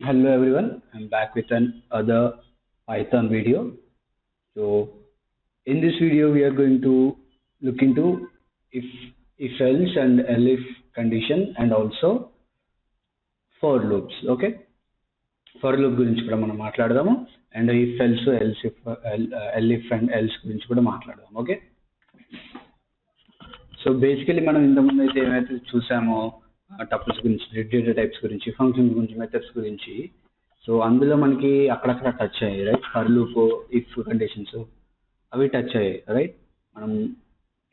Hello everyone, I'm back with another Python video. So in this video we are going to look into if else and elif condition and also for loops. Okay, for loop గురించి కూడా మనం మాట్లాడదాము and if else else if elif and else గురించి కూడా మాట్లాడదాము. Okay, so basically మనం ఇంతకుముందు అయితే ఏమైతే చూసామో టపుల్స్ గురించి, డేటా టైప్స్ గురించి, ఫంక్షన్స్ గురించి, మెథడ్స్ గురించి, సో అందులో మనకి అక్కడక్కడ టచ్ అయ్యాయి right. For loop, if conditions అవి టచ్ అయ్యాయి రైట్. మనం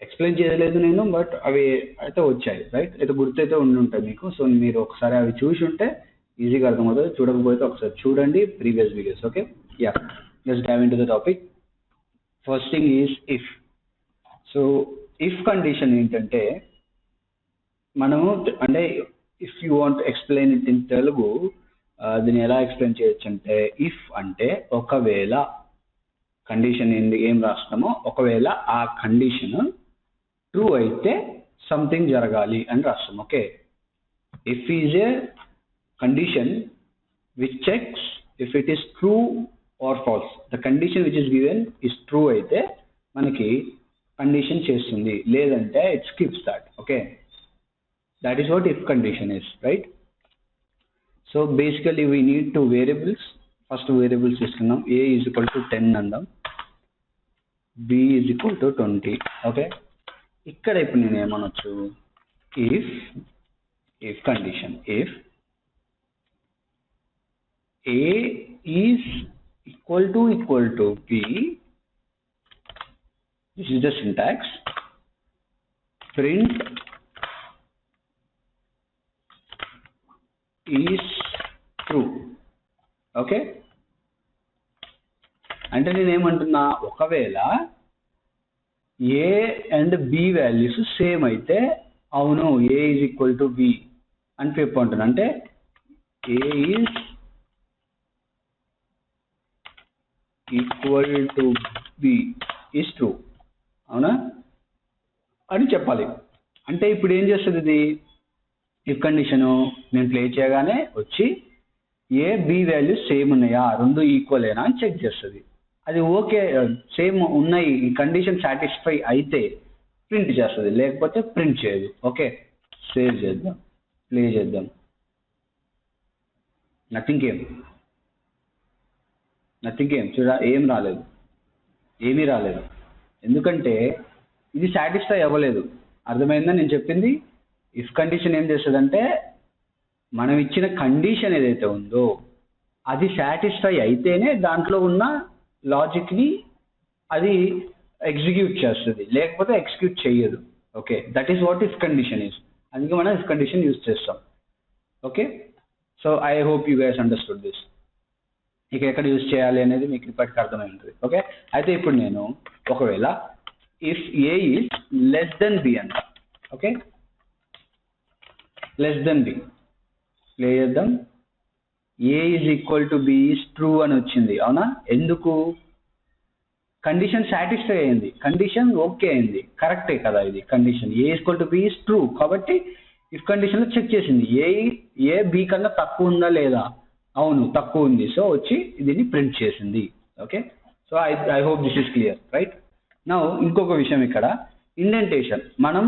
ఎక్స్ప్లెయిన్ చేయలేదు నేను, బట్ అవి అయితే వచ్చాయి రైట్. అయితే గుర్తయితే ఉండి ఉంటాయి మీకు. సో మీరు ఒకసారి అవి చూసి ఉంటే ఈజీగా అర్థమవుతుంది. చూడకపోతే ఒకసారి చూడండి previous videos. Okay, ya, let's dive into the topic. First thing is if. So if condition ఏంటంటే మనము అంటే if you want explain it in Telugu దీన్ని ఎలా ఎక్స్ప్లెయిన్ చేయొచ్చు అంటే, ఇఫ్ అంటే ఒకవేళ కండిషన్ ఏం రాస్తామో, ఒకవేళ ఆ కండిషన్ ట్రూ అయితే సంథింగ్ జరగాలి అని రాస్తాం. Okay, if is a condition which checks if it is true or false. The condition which is given is true అయితే మనకి కండిషన్ చేస్తుంది, లేదంటే it skips that. Okay, that is what if condition is, right? So basically we need two variables. First variables తీసుకున్నాం. A is equal to 10 andam, B is equal to 20. okay, ఇక్కడ ఇప్పుడు నేను ఏమనొచ్చు, if condition, if A is equal to B, this is the syntax, print is true. Okay, అంటే నేను ఏమంటున్నా, ఒకవేళ A and B values same అయితే అవును A is equal to B అని చెప్పుకుంటున్నా. అంటే A is equal to B is true, అవునా అని చెప్పాలి. అంటే ఇప్పుడు ఏం చేస్తుంది ఇది, ఇఫ్ కండిషను నేను ప్లే చేయగానే వచ్చి ఏ బి వాల్యూస్ సేమ్ ఉన్నాయా, రెండు ఈక్వలేనా అని చెక్ చేస్తుంది. అది ఓకే సేమ్ ఉన్నాయి, ఈ కండిషన్ సాటిస్ఫై అయితే ప్రింట్ చేస్తుంది, లేకపోతే ప్రింట్ చేయదు. ఓకే, సేవ్ చేద్దాం, ప్లే చేద్దాం. నథింగ్ ఏం చూడ, ఏం రాలేదు, ఏమీ రాలేదు. ఎందుకంటే ఇది సాటిస్ఫై అవ్వలేదు. అర్థమైందా నేను చెప్పింది? ఇఫ్ కండిషన్ ఏం చేస్తుందంటే మనం ఇచ్చిన కండిషన్ ఏదైతే ఉందో అది సాటిస్ఫై అయితేనే దాంట్లో ఉన్న లాజిక్ని అది ఎగ్జిక్యూట్ చేస్తుంది, లేకపోతే ఎగ్జిక్యూట్ చేయదు. Okay, that is what if condition is. అందుకే మనం ఇఫ్ కండిషన్ యూజ్ చేస్తాం. Okay, so I hope you guys understood this. ఇక ఎక్కడ యూజ్ చేయాలి అనేది మీకు ఇప్పటికి అర్థమై ఉంటుంది. ఓకే, అయితే ఇప్పుడు నేను ఒకవేళ if A is less than B అంట. Okay, less than B play చేద్దాం. A is equal to B is true అని వచ్చింది, అవునా? ఎందుకు? కండిషన్ సాటిస్ఫై అయింది, కండిషన్ ఓకే అయింది, కరెక్టే కదా ఇది condition. A equal to B is true కాబట్టి ఇఫ్ కండిషన్లో చెక్ చేసింది ఏ బి కన్నా తక్కువ ఉందా లేదా, అవును తక్కువ ఉంది, సో వచ్చి దీన్ని ప్రింట్ చేసింది. Okay, so I hope this is clear right. Now ఇంకొక విషయం ఇక్కడ, ఇండెంటేషన్. మనం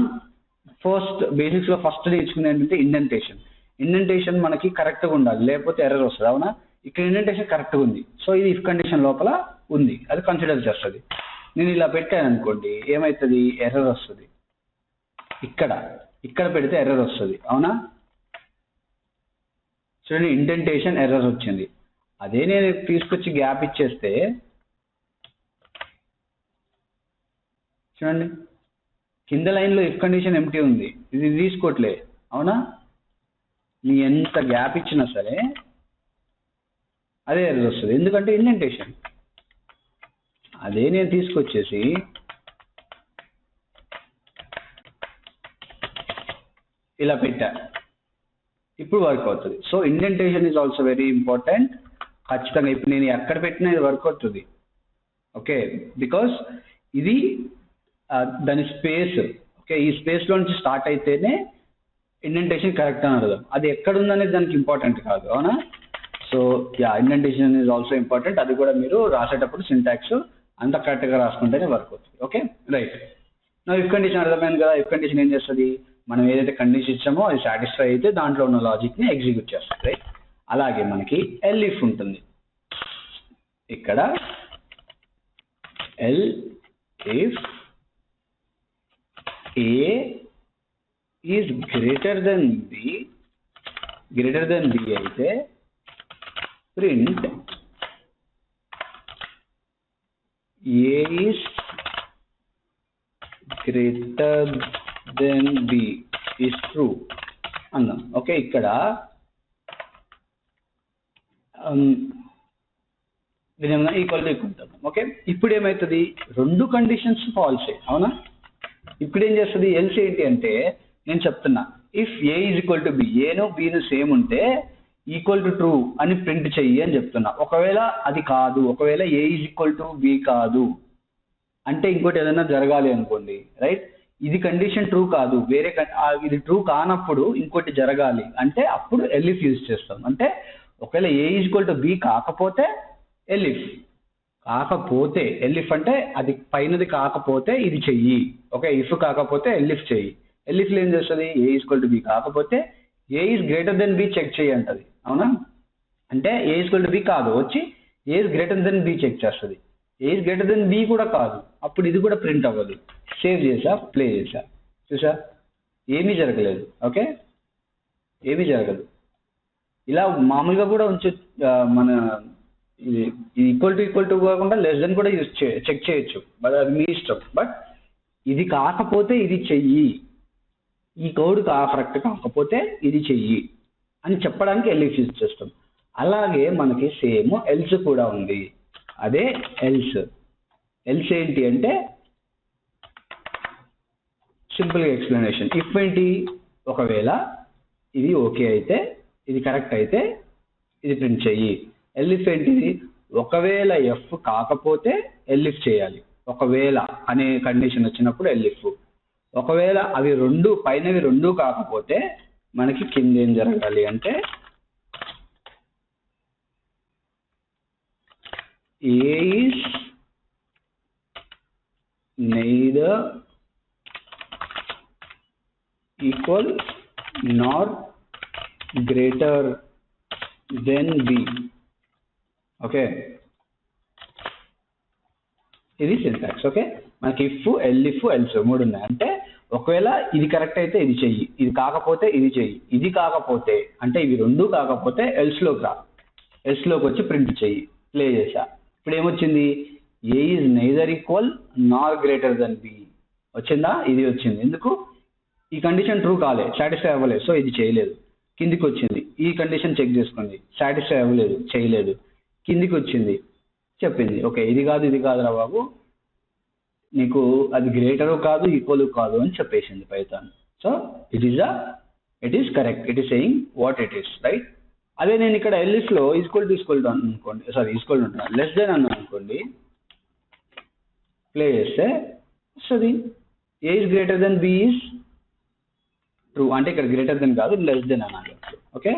బేసిక్స్లో ఫస్ట్ నేర్చుకునే ఏంటంటే ఇండెంటేషన్ మనకి కరెక్ట్గా ఉండాలి, లేకపోతే ఎర్రర్ వస్తుంది, అవునా? ఇక్కడ ఇండెంటేషన్ కరెక్ట్గా ఉంది, సో ఇది ఇఫ్ కండిషన్ లోపల ఉంది, అది కన్సిడర్ చేస్తుంది. నేను ఇలా పెట్టాను అనుకోండి, ఏమవుతుంది, ఎర్రర్ వస్తుంది. ఇక్కడ పెడితే ఎర్రర్ వస్తుంది, అవునా? చూడండి, ఇండెంటేషన్ ఎర్రర్ వచ్చింది. అదే నేను తీసుకొచ్చి గ్యాప్ ఇచ్చేస్తే చూడండి, కింద లైన్లో ఇఫ్ కండిషన్ ఎంటీ ఉంది, ఇది తీసుకోవట్లే, అవునా? నీ ఎంత గ్యాప్ ఇచ్చినా సరే అదే ఎర్రర్ వస్తుంది, ఎందుకంటే ఇండెంటేషన్. అదే నేను తీసుకొచ్చేసి ఇలా పెట్టా, ఇప్పుడు వర్క్ అవుతుంది. So indentation is also very important. ఖచ్చితంగా ఇప్పుడు నేను ఎక్కడ పెట్టినా ఇది వర్క్ అవుతుంది. ఓకే, బికాస్ ఇది దాని స్పేస్. ఓకే, ఈ స్పేస్లో నుంచి స్టార్ట్ అయితేనే ఇండెంటేషన్ కరెక్ట్ అని అర్థం. అది ఎక్కడ ఉందనేది దానికి ఇంపార్టెంట్ కాదు, అవునా? So yeah, indentation is also important. అది కూడా మీరు రాసేటప్పుడు సింటాక్స్ అంత కరెక్ట్గా రాసుకుంటేనే వర్క్ అవుతుంది. Okay right. నా ఇఫ్ కండిషన్ అర్థమైంది కదా. ఇఫ్ కండిషన్ ఏం చేస్తుంది, మనం ఏదైతే కండిషన్ ఇచ్చామో అది సాటిస్ఫై అయితే దాంట్లో ఉన్న లాజిక్ని ఎగ్జిక్యూట్ చేస్తుంది. రైట్. అలాగే మనకి ఎల్ ఇఫ్ ఉంటుంది. ఇక్కడ elif A is greater than B అయితే print A is greater than B is true అన్నాం. ఓకే, ఇక్కడ ఈక్వల్ టు ఈక్వల్. ఓకే, ఇప్పుడు ఏమవుతుంది, రెండు కండిషన్స్ ఫాల్సే, అవునా. ఇప్పుడు ఏం చేస్తుంది, ఎల్స్ ఏంటి అంటే నేను చెప్తున్నా, if A is equal to B, ఏను బీను సేమ్ ఉంటే ఈక్వల్ టు ట్రూ అని ప్రింట్ చెయ్యి అని చెప్తున్నా. ఒకవేళ అది కాదు, ఒకవేళ ఏ ఈజ్ ఈక్వల్ టు బి కాదు అంటే ఇంకోటి ఏదైనా జరగాలి అనుకోండి. రైట్, ఇది కండిషన్ ట్రూ కాదు, వేరే ఇది ట్రూ కానప్పుడు ఇంకోటి జరగాలి అంటే అప్పుడు ఎల్ఇఫ్ యూజ్ చేస్తాం. అంటే ఒకవేళ ఏ ఈజ్ ఈక్వల్ టు బి కాకపోతే ఎల్ఇఫ్, కాకపోతే ఎల్ఇఫ్ అంటే అది పైనది కాకపోతే ఇది చెయ్యి. ఓకే, ఇఫ్ కాకపోతే ఎల్ఇఫ్ చెయ్యి. ఎల్ఇఫ్లో ఏం చేస్తుంది, ఏ ఈక్వల్ టు బి కాకపోతే A is greater than B check చేయి అంటది, అవునా. అంటే ఏ ఈక్వల్ టు బి కాదు, వచ్చి A is greater than B check చేస్తుంది. A is greater than B కూడా కాదు, అప్పుడు ఇది కూడా ప్రింట్ అవ్వదు. సేవ్ చేసా, ప్లే చేసా, చూసా ఏమీ జరగలేదు. ఓకే, ఏమీ జరగదు. ఇలా మామూలుగా కూడా మన ఇది ఈక్వల్ టు కాకుండా లెస్ దెన్ కూడా యూజ్ చెక్ చేయొచ్చు, బట్ అది మీ ఇష్టం. బట్ ఇది కాకపోతే ఇది చెయ్యి, ఈ కోడ్ కరెక్ట్ కాకపోతే ఇది చెయ్యి అని చెప్పడానికి ఎల్ఇఫ్ యూజ్ చేస్తాం. అలాగే మనకి సేమ్ ఎల్స్ కూడా ఉంది. అదే ఎల్స్. ఎల్స్ ఏంటి అంటే సింపుల్గా ఎక్స్ప్లెనేషన్. ఇఫ్ ఏంటి, ఒకవేళ ఇది ఓకే అయితే, ఇది కరెక్ట్ అయితే ఇది ప్రింట్ చెయ్యి. ఎల్ఇఫ్ ఏంటిది, ఒకవేళ ఎఫ్ కాకపోతే ఎల్ఇఫ్ చేయాలి. ఒకవేళ అనే కండిషన్ వచ్చినప్పుడు ఎల్ఇఫ్. ఒకవేళ అవి రెండు పైనవి రెండు కాకపోతే మనకి కింద ఏం జరగాలి అంటే A is neither equal nor greater than b. Okay, ఇది సింటాక్స్. ఓకే, మనకి ఇఫ్, ఎల్ఇఫ్, ఎల్స్ మూడు ఉన్నాయి. అంటే ఒకవేళ ఇది కరెక్ట్ అయితే ఇది చెయ్యి, ఇది కాకపోతే ఇది చెయ్యి, ఇది కాకపోతే అంటే ఇవి రెండు కాకపోతే ఎల్స్లోకి రా, ఎల్స్లోకి వచ్చి ప్రింట్ చెయ్యి. ప్లే చేసా, ఇప్పుడు ఏమొచ్చింది, ఏ is neither equal Nar greater than B వచ్చిందా. ఇది వచ్చింది. ఎందుకు, ఈ కండిషన్ ట్రూ కాలే, సాటిస్ఫై అవ్వలేదు, సో ఇది చేయలేదు. కిందికి వచ్చింది, ఈ కండిషన్ చెక్ చేసుకోండి, సాటిస్ఫై అవ్వలేదు, చేయలేదు. కిందికి వచ్చింది, చెప్పింది ఓకే ఇది కాదు రా బాబు, నీకు అది గ్రేటరు కాదు ఈక్వల్ కాదు అని చెప్పేసింది Python. So it is correct, it is saying what it is, right. అదే నేను ఇక్కడ ఎల్ఇఫ్లో ఈక్వల్ టు అనుకోండి, ఈక్వల్ టు ఉంటున్నా, లెస్ దెన్ అన్నా అనుకోండి, ప్లే చేస్తే వస్తుంది A is greater than B is true. అంటే ఇక్కడ గ్రేటర్ దెన్ కాదు, లెస్ దెన్ అనాలి. ఓకే,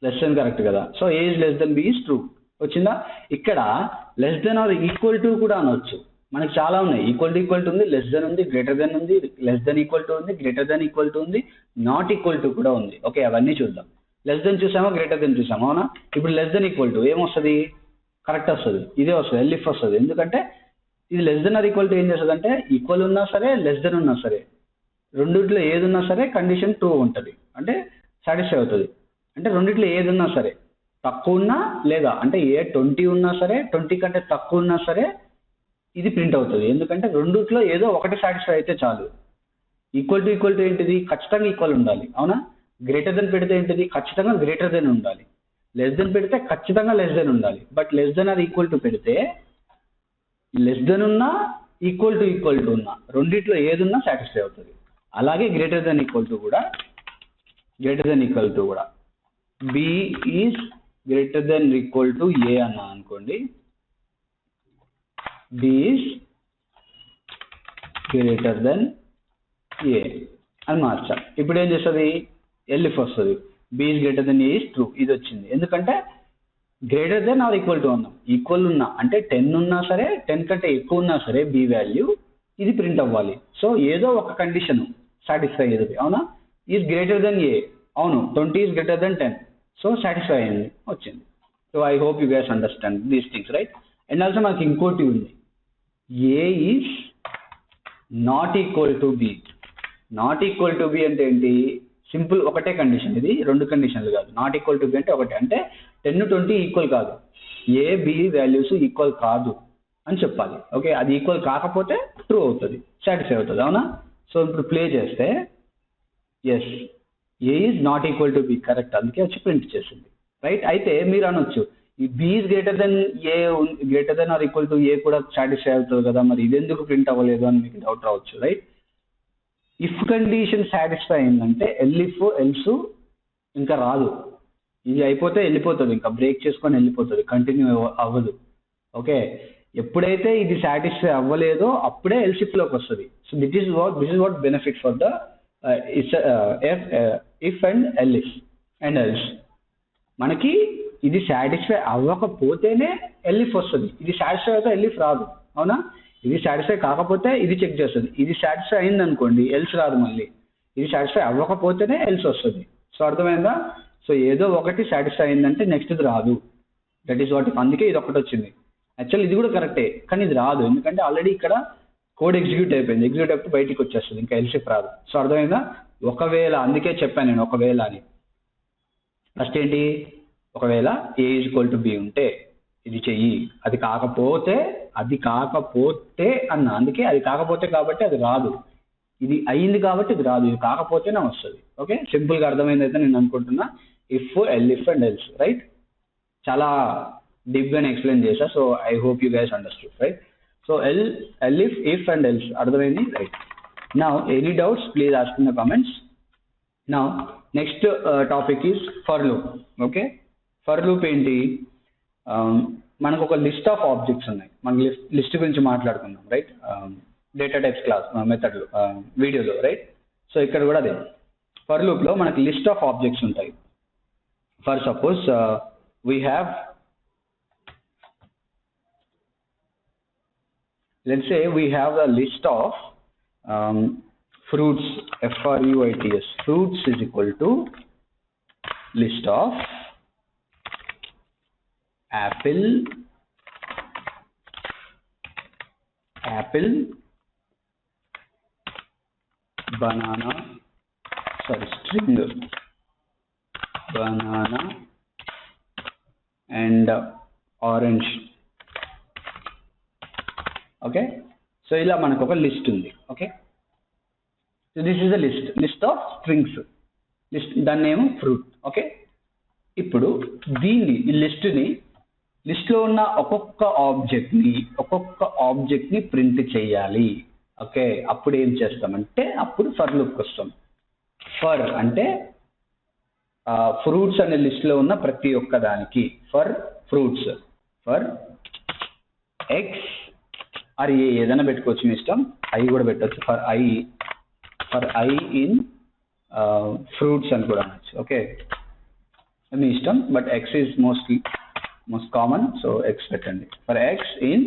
లెస్ దెన్ కరెక్ట్ కదా. So A is less than B is true వచ్చిందా. ఇక్కడ less than or equal to కూడా అనొచ్చు, మనకి చాలా ఉన్నాయి. ఈక్వల్ టు ఉంది, లెస్ దెన్ ఉంది, గ్రేటర్ దెన్ ఉంది, లెస్ దెన్ ఈక్వల్ టు ఉంది, గ్రేటర్ దెన్ ఈక్వల్ టు ఉంది, నాట్ ఈక్వల్ టు కూడా ఉంది. ఓకే, అవన్నీ చూద్దాం. లెస్ దెన్ చూసామా, గ్రేటర్ దెన్ చూసామా, అవునా. ఇప్పుడు లెస్ దెన్ ఈక్వల్ టు ఏమొస్తుంది, కరెక్ట్ వస్తుంది, ఇదే వస్తుంది, ఎల్ఇఫ్ వస్తుంది. ఎందుకంటే ఇది less than or equal to ఏం చేస్తుంది అంటే ఈక్వల్ ఉన్నా సరే, లెస్ దెన్ ఉన్నా సరే, రెండిట్లో ఏది ఉన్నా సరే కండిషన్ ట్రూ ఉంటుంది, అంటే సాటిస్ఫై అవుతుంది. అంటే రెండిట్లో ఏది ఉన్నా సరే, తక్కువ ఉన్నా లేదా అంటే ఏ 20 ఉన్నా సరే, 20 కంటే తక్కువ ఉన్నా సరే ఇది ప్రింట్ అవుతుంది. ఎందుకంటే రెండిట్లో ఏదో ఒకటి సాటిస్ఫై అయితే చాలు. ఈక్వల్ టు ఏంటిది, ఖచ్చితంగా ఈక్వల్ ఉండాలి, అవునా. గ్రేటర్ దెన్ పెడితే ఏంటిది, ఖచ్చితంగా గ్రేటర్ దెన్ ఉండాలి. లెస్ దెన్ పెడితే ఖచ్చితంగా లెస్ దెన్ ఉండాలి. But less than or equal to పెడితే లెస్ దెన్ ఉన్నా ఈక్వల్ టు ఉన్నా రెండిట్లో ఏది ఉన్నా సాటిస్ఫై అవుతుంది. అలాగే గ్రేటర్ దెన్ ఈక్వల్ టు కూడా B is greater than equal to A అన్నా అనుకోండి, B is greater than A అని మార్చాలి. ఇప్పుడు ఏం చేస్తుంది, ఎల్ఇఫ్ వస్తుంది, B is greater than A is true, ఇది వచ్చింది. ఎందుకంటే greater than or equal to అన్నాం. ఈక్వల్ ఉన్నా అంటే 10 ఉన్నా సరే 10 కంటే ఎక్కువ ఉన్నా సరే బి వాల్యూ ఇది ప్రింట్ అవ్వాలి. సో ఏదో ఒక కండిషన్ సాటిస్ఫై అయ్యేది. అవునా, ఈజ్ గ్రేటర్ దెన్ ఏ, అవును 20 is greater than 10, so satisfy అయింది, వచ్చింది. So I hope you guys understand these things, right? And also మనకి ఇంకోటి ఉంది, a is not equal to b. Not equal to b అంటే ఏంటి? సింపుల్, ఒకటే condition, ఇది రెండు కండిషన్లు కాదు. నాట్ ఈక్వల్ టు బి అంటే ఒకటే, అంటే 10-20 ఈక్వల్ కాదు, ఏ బి వాల్యూస్ ఈక్వల్ కాదు అని చెప్పాలి. ఓకే, అది ఈక్వల్ కాకపోతే ట్రూ అవుతుంది, సాటిస్ఫై అవుతుంది. అవునా? సో ఇప్పుడు ప్లే చేస్తే yes, a is not equal to b, correct, అందుకే వచ్చి ప్రింట్ చేసింది, రైట్? అయితే మీరు అనొచ్చు ఈ b is greater than a, greater than or equal to a కూడా సాటిస్ఫై అవుతుంది కదా, మరి ఇది ఎందుకు ప్రింట్ అవ్వలేదు అని మీకు డౌట్ రావచ్చు, రైట్? ఇఫ్ కండిషన్ సాటిస్ఫై అయిందంటే ఎల్ఇఫ్ ఎల్స్ ఇంకా రాదు, ఇది అయిపోతే వెళ్ళిపోతుంది, ఇంకా బ్రేక్ చేసుకొని వెళ్ళిపోతుంది, కంటిన్యూ అవ్వదు. ఓకే, ఎప్పుడైతే ఇది సాటిస్ఫై అవ్వలేదో అప్పుడే ఎల్సిఫ్ లోకి వస్తుంది. So this is what benefit for the if and elif and else. మనకి ఇది సాటిస్ఫై అవ్వకపోతేనే ఎల్ఇఫ్ వస్తుంది, ఇది సాటిస్ఫై అయితే ఎల్ఇఫ్ రాదు. అవునా? ఇది సాటిస్ఫై కాకపోతే ఇది చెక్ చేస్తుంది, ఇది సాటిస్ఫై అయింది అనుకోండి ఎల్స్ రాదు, మళ్ళీ ఇది సాటిస్ఫై అవ్వకపోతేనే ఎల్స్ వస్తుంది. సో అర్థమైందా? సో ఏదో ఒకటి సాటిస్ఫై అయిందంటే నెక్స్ట్ ఇది రాదు, దట్ ఈస్ వాట్. అందుకే ఇది ఒకటి వచ్చింది. యాక్చువల్ ఇది కూడా కరెక్టే, కానీ ఇది రాదు, ఎందుకంటే ఆల్రెడీ ఇక్కడ కోడ్ ఎగ్జిక్యూట్ అయిపోయింది, ఎగ్జిక్యూట్ అయిపోతే బయటికి వచ్చేస్తుంది, ఇంకా ఎల్సిఫ్ రాదు. సో అర్థమైందా? ఒకవేళ, అందుకే చెప్పాను నేను ఒకవేళ అని. ఫస్ట్ ఏంటి, ఒకవేళ ఏ ఈజ్ ఈక్వల్ టు బి ఉంటే ఇది చెయ్యి, అది కాకపోతే అన్న, అందుకే అది కాకపోతే కాబట్టి అది రాదు, ఇది అయింది కాబట్టి ఇది రాదు, ఇది కాకపోతేనే వస్తుంది. ఓకే, సింపుల్గా అర్థమైంది అయితే నేను అనుకుంటున్నా. If elif and else, right? చాలా డీప్గానే ఎక్స్ప్లెయిన్ చేశా. So I hope you guys understood, right? So elif, if and else అర్థమైంది, right? Now any doubts please ask in the comments. Now next topic is for loop. Okay, for loop ఏంటి? మనకు ఒక list of objects ఉన్నాయి, మన list గురించి మాట్లాడుకుందాం, right? Data types class మెథడ్లో వీడియోలో, రైట్? సో ఇక్కడ కూడా అదే, ఫర్ లూప్లో మనకి లిస్ట్ ఆఫ్ ఆబ్జెక్ట్స్ ఉంటాయి. For suppose we have, let's say we have a list of fruits, fruits, fruits is equal to list of apple, banana, string banana and orange. Okay, so ఇలా మనకు ఒక list ఉంది. Okay, so this is a list of strings, దాన్ని ఏమో fruit. Okay, ఇప్పుడు దీన్ని, ఈ లిస్ట్లో ఉన్న ఒక్కొక్క ఆబ్జెక్ట్ని ప్రింట్ చేయాలి. ఓకే, అప్పుడు ఏం చేస్తామంటే అప్పుడు ఫర్ లూప్కి వస్తాం. ఫర్ అంటే ఫ్రూట్స్ అనే లిస్ట్లో ఉన్న ప్రతి ఒక్క దానికి, for fruits, for x or a, ఏదైనా పెట్టుకోవచ్చు మీ ఇష్టం, ఐ కూడా పెట్టవచ్చు, ఫర్ ఐ ఇన్ ఫ్రూట్స్ అని కూడా అనొచ్చు. ఓకే, మీ ఇష్టం, but x is most common, so x పెట్టండి. For x in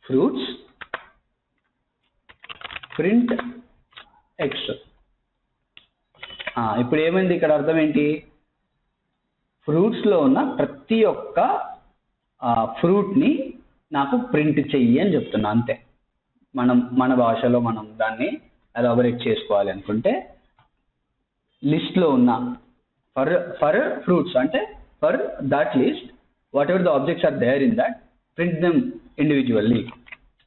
fruits print x. ఇప్పుడు ఏమైంది ఇక్కడ, అర్థం ఏంటి? ఫ్రూట్స్లో ఉన్న ప్రతి ఒక్క ఫ్రూట్ని నాకు ప్రింట్ చెయ్యి అని చెప్తున్నా, అంతే. మన భాషలో మనం దాన్ని ఎలాబరేట్ చేసుకోవాలి అనుకుంటే, లిస్ట్లో ఉన్న ఫర్ ఫ్రూట్స్ అంటే for that list whatever the objects are there in that, print them individually.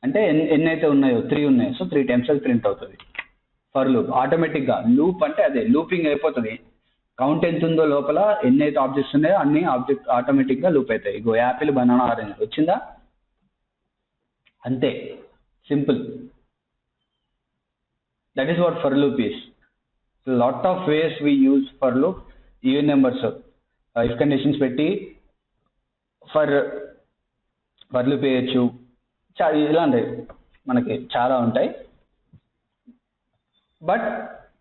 అంటే ఎన్నైతే ఉన్నాయో 3 ఉన్నాయి, సో 3 times అది ప్రింట్ అవుతుంది. ఫర్ లూప్ ఆటోమేటిక్గా, లూప్ అంటే అదే లూపింగ్ అయిపోతుంది, కౌంట్ ఎంత ఉందో లోపల ఎన్నైతే ఆబ్జెక్ట్స్ ఉన్నాయో అన్ని ఆబ్జెక్ట్ ఆటోమేటిక్గా లూప్ అవుతాయి. ఇగో యాపిల్, బనానా, ఆరెంజ్ వచ్చిందా, అంతే, simple. That is what for loop is. Lot of ways we use for loop. Even numbers, if conditions పెట్టి ఫర్ లూప్ వేయచ్చు, ఇలాంటి మనకి చాలా ఉంటాయి. But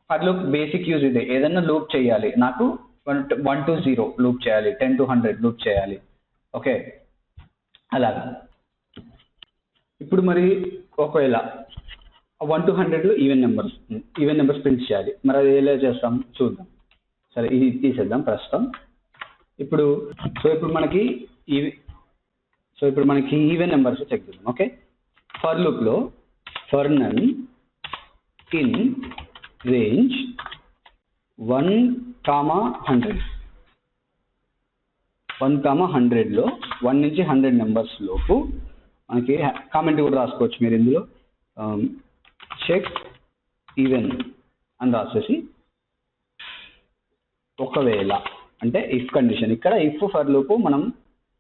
for loop basic use ఇదే, ఏదన్నా లూప్ చేయాలి నాకు 1 to 0 లూప్ చేయాలి, 10 to 100 లూప్ చేయాలి. ఓకే, అలాగా. ఇప్పుడు మరి ఒకవేళ 1 to 100లో ఈవెన్ నెంబర్స్ ప్రింట్ చేయాలి. మరి అది ఎలా చేస్తాం చూద్దాం. సరే, ఇది తీసేద్దాం ప్రస్తుతం. ఇప్పుడు మనకి ఈవెన్ నెంబర్స్ చెక్ చేద్దాం. ఓకే, ఫర్ లూప్లో ఫర్ నన్ ఇన్ రేంజ్ 1,100 1,100లో 1 నుంచి 100 నెంబర్స్ లోపు మనకి కామెంట్ కూడా రాసుకోవచ్చు మీరు ఇందులో. చెక్ ఈవెన్ అని రాసేసి, ఒకవేళ అంటే ఇఫ్ కండిషన్, ఇక్కడ ఇఫ్ ఫర్ లూప్ మనం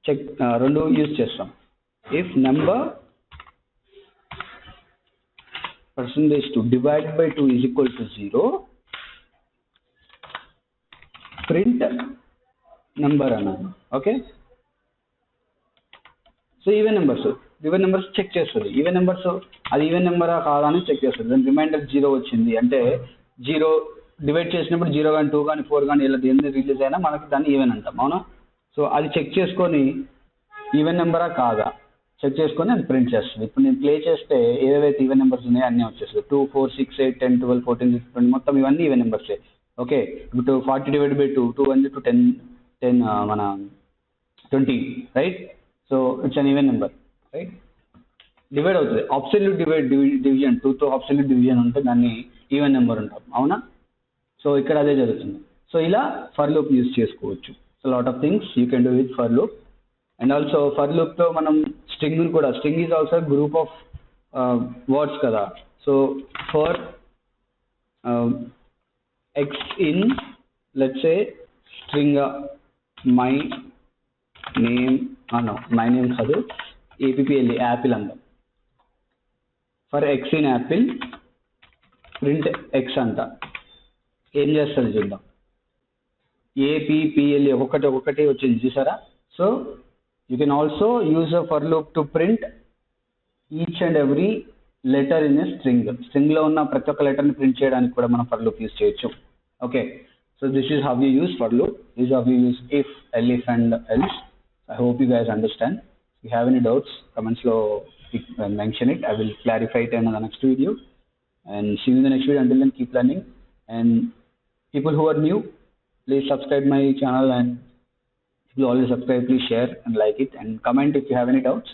చెక్ రెండు యూజ్ చేస్తాం. If number %2 divided by 2 is equal to 0, print number అన్నాను. Okay, so even numbers check చేస్తుంది. ఈవెన్ నెంబర్స్ అది ఈవెన్ నెంబరా కాదా అని చెక్ చేస్తుంది. దాని రిమైండర్ 0 వచ్చింది అంటే 0 డివైడ్ చేసినప్పుడు 0 కానీ 2 కానీ 4 కానీ ఇలా దేని రిలీజ్ అయినా మనకి దాన్ని ఈవెన్ అంటాం, అవునా? సో అది చెక్ చేసుకొని ఈవెన్ నెంబరా కాదా చెక్ చేసుకొని అది ప్రింట్ చేస్తుంది. ఇప్పుడు నేను ప్లే చేస్తే ఏవైతే ఈవెన్ నెంబర్స్ ఉన్నాయో అన్నీ వచ్చేస్తుంది. 2, 4, 6, 8, 10, 12, 14, 16, 20 మొత్తం ఇవన్నీ ఈవెన్ నెంబర్సే. ఓకే, ఇప్పుడు 40 divided by 2, 2 1 to 10 మన 20, right? So it's an even number, right? Divide అవుతుంది. అబ్సల్యూట్ డివిజన్ 2తో అబ్సల్యూట్ డివిజన్ ఉంటే దాన్ని ఈవెన్ నెంబర్ ఉంటాం, అవునా? సో ఇక్కడ అదే జరుగుతుంది. సో ఇలా ఫర్ లూప్ యూజ్ చేసుకోవచ్చు. So lot of things you can do with for loop. And also for లూప్తో మనం string is also group of words కదా. So for x in let's say string my name కాదు, APPL apple అంటాం. For x in apple print x అంట. ఏం చేస్తుంది చూద్దాం. APPL ఒక్కొక్కటి వచ్చింది చూసారా. So you can also use a for loop to print each and every letter in a స్ట్రింగ్లో ఉన్న ప్రతి ఒక్క లెటర్ని ప్రింట్ చేయడానికి కూడా మనం ఫర్ లూప్ యూజ్ చేయొచ్చు. Okay, so this is how you use for loop. This is how you use if, elif and else. I hope you guys understand. If you have any doubts, comments lo mention it. I will clarify it in the next video. And see you in the next video. Until then, keep learning. And people who are new, please subscribe my channel. And if you already subscribe, please share and like it and comment if you have any doubts.